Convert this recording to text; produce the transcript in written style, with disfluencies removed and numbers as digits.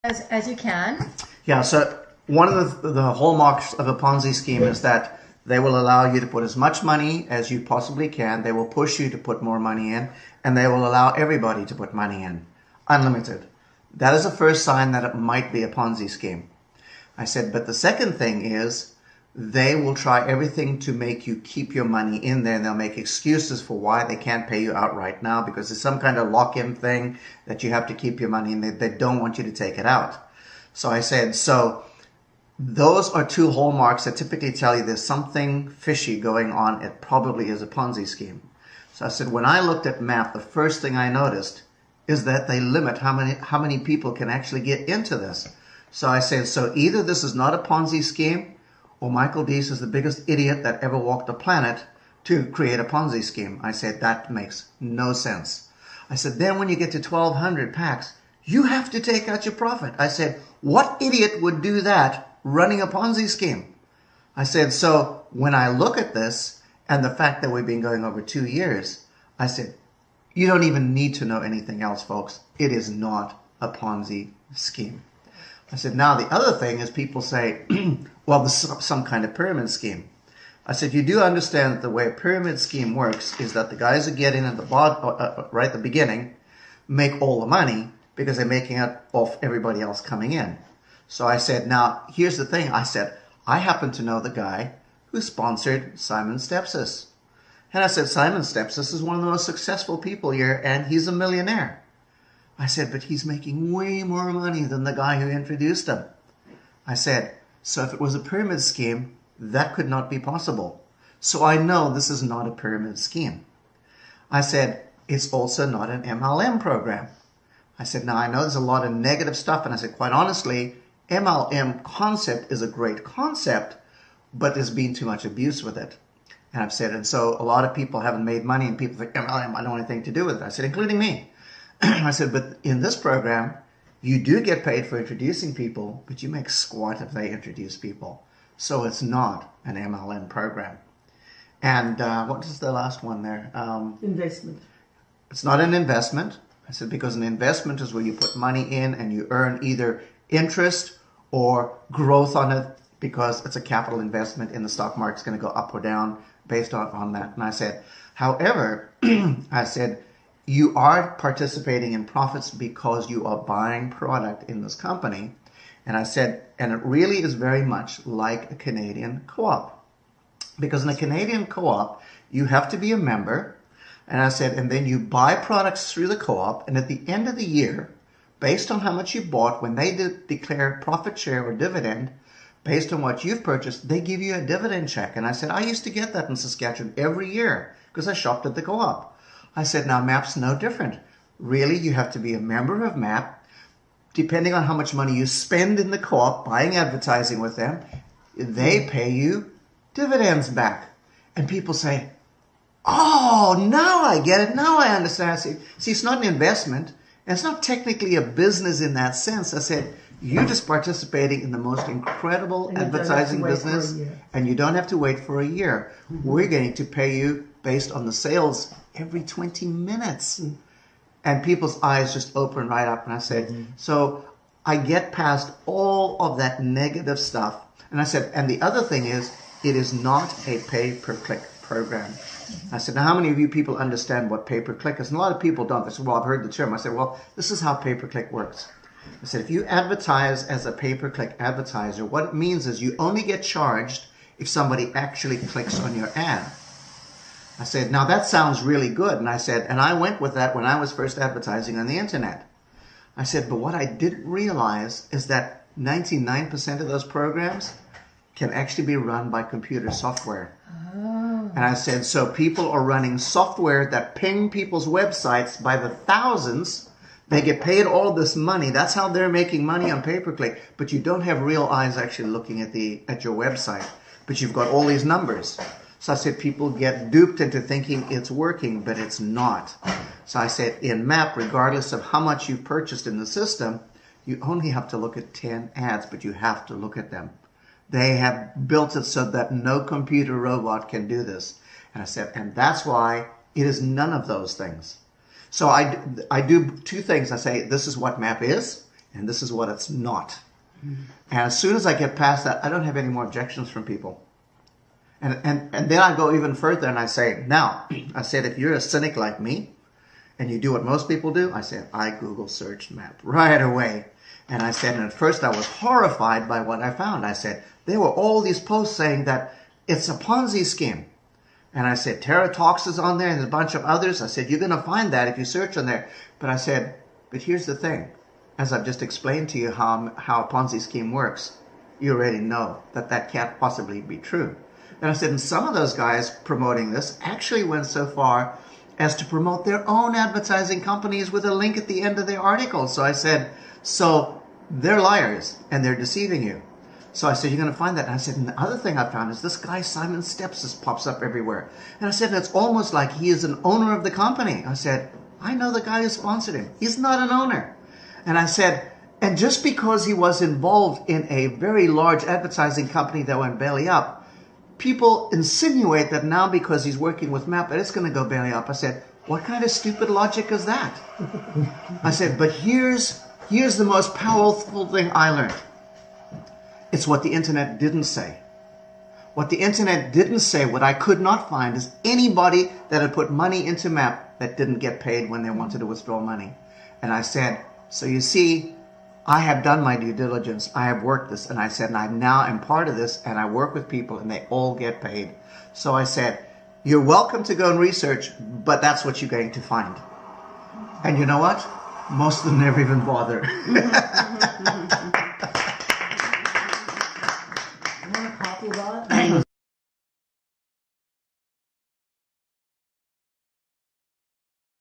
as you can. Yeah, so one of the hallmarks of a Ponzi scheme is that they will allow you to put as much money as you possibly can. They will push you to put more money in, and they will allow everybody to put money in, unlimited. That is the first sign that it might be a Ponzi scheme. I said, but the second thing is they will try everything to make you keep your money in there, and they'll make excuses for why they can't pay you out right now because there's some kind of lock-in thing that you have to keep your money in. They don't want you to take it out. So I said, so those are two hallmarks that typically tell you there's something fishy going on. It probably is a Ponzi scheme. So I said, when I looked at MAP, the first thing I noticed is that they limit how many people can actually get into this. So I said, so either this is not a Ponzi scheme, or Michael Deese is the biggest idiot that ever walked the planet to create a Ponzi scheme. I said, that makes no sense. I said, then when you get to 1,200 packs, you have to take out your profit. I said, what idiot would do that running a Ponzi scheme? I said, so when I look at this and the fact that we've been going over 2 years, I said, you don't even need to know anything else, folks. It is not a Ponzi scheme. I said, now the other thing is people say, well, this is some kind of pyramid scheme. I said, you do understand that the way a pyramid scheme works is that the guys who get in at the bottom, right at the beginning, make all the money because they're making it off everybody else coming in. So I said, now, here's the thing. I said, I happen to know the guy who sponsored Simon Stepsis. And I said, Simon Stepsis is one of the most successful people here, and he's a millionaire. I said, but he's making way more money than the guy who introduced him. I said, so if it was a pyramid scheme, that could not be possible. So I know this is not a pyramid scheme. I said, it's also not an MLM program. I said, now I know there's a lot of negative stuff, and I said, quite honestly, MLM concept is a great concept, but there's been too much abuse with it. And I've said, and so a lot of people haven't made money, and people think, MLM, I don't want anything to do with it. I said, including me. I said, but in this program, you do get paid for introducing people, but you make squat if they introduce people. So it's not an MLM program. And what is the last one there? Investment. It's not an investment. I said, because an investment is where you put money in and you earn either interest or growth on it because it's a capital investment in the stock market. It's going to go up or down based on that. And I said, however, I said, you are participating in profits because you are buying product in this company. And I said, and it really is very much like a Canadian co-op. Because in a Canadian co-op, you have to be a member. And I said, and then you buy products through the co-op. And at the end of the year, based on how much you bought, when they declare profit share or dividend, based on what you've purchased, they give you a dividend check. And I said, I used to get that in Saskatchewan every year because I shopped at the co-op. I said, now MAP's no different. Really, you have to be a member of MAP. Depending on how much money you spend in the co-op buying advertising with them, they pay you dividends back. And people say, oh, now I get it. Now I understand. I said, see, it's not an investment. And it's not technically a business in that sense. I said, you're just participating in the most incredible advertising business, and you don't have to wait for a year. We're going to pay you based on the sales every 20 minutes. And people's eyes just open right up. And I said, so I get past all of that negative stuff. And I said, and the other thing is, it is not a pay-per-click program. I said, now how many of you people understand what pay-per-click is? And a lot of people don't. They said, well, I've heard the term. I said, well, this is how pay-per-click works. I said, if you advertise as a pay-per-click advertiser, what it means is you only get charged if somebody actually clicks on your ad. I said, now that sounds really good. And I said, and I went with that when I was first advertising on the internet. I said, but what I didn't realize is that 99% of those programs can actually be run by computer software. Oh. And I said, so people are running software that ping people's websites by the thousands. They get paid all this money. That's how they're making money on pay-per-click. But you don't have real eyes actually looking at your website. But you've got all these numbers. So I said, people get duped into thinking it's working, but it's not. So I said, in MAP, regardless of how much you've purchased in the system, you only have to look at 10 ads, but you have to look at them. They have built it so that no computer robot can do this. And I said, and that's why it is none of those things. So I do two things. I say, this is what MAP is. and this is what it's not. And as soon as I get past that, I don't have any more objections from people. And then I go even further and I say, now, I said, if you're a cynic like me and you do what most people do, I said, I Google searched MAP right away. And I said, and at first I was horrified by what I found. I said, there were all these posts saying that it's a Ponzi scheme. And I said, Tara Talks is on there and a bunch of others. I said, you're going to find that if you search on there. But I said, but here's the thing. As I've just explained to you how a Ponzi scheme works, you already know that that can't possibly be true. And I said, and some of those guys promoting this actually went so far as to promote their own advertising companies with a link at the end of their article. So I said, so they're liars and they're deceiving you. So I said, you're going to find that. And I said, and the other thing I found is this guy, Simon Steps, just pops up everywhere. And I said, it's almost like he is an owner of the company. I said, I know the guy who sponsored him. He's not an owner. And I said, and just because he was involved in a very large advertising company that went belly up, people insinuate that now because he's working with MAP that it's going to go belly up. I said, what kind of stupid logic is that? I said, but here's the most powerful thing I learned. It's what the internet didn't say. What the internet didn't say, what I could not find, is anybody that had put money into MAP that didn't get paid when they wanted to withdraw money. And I said, so you see, I have done my due diligence. I have worked this. And I said, and I now am part of this, and I work with people, and they all get paid. So I said, you're welcome to go and research, but that's what you're going to find. And you know what? Most of them never even bother.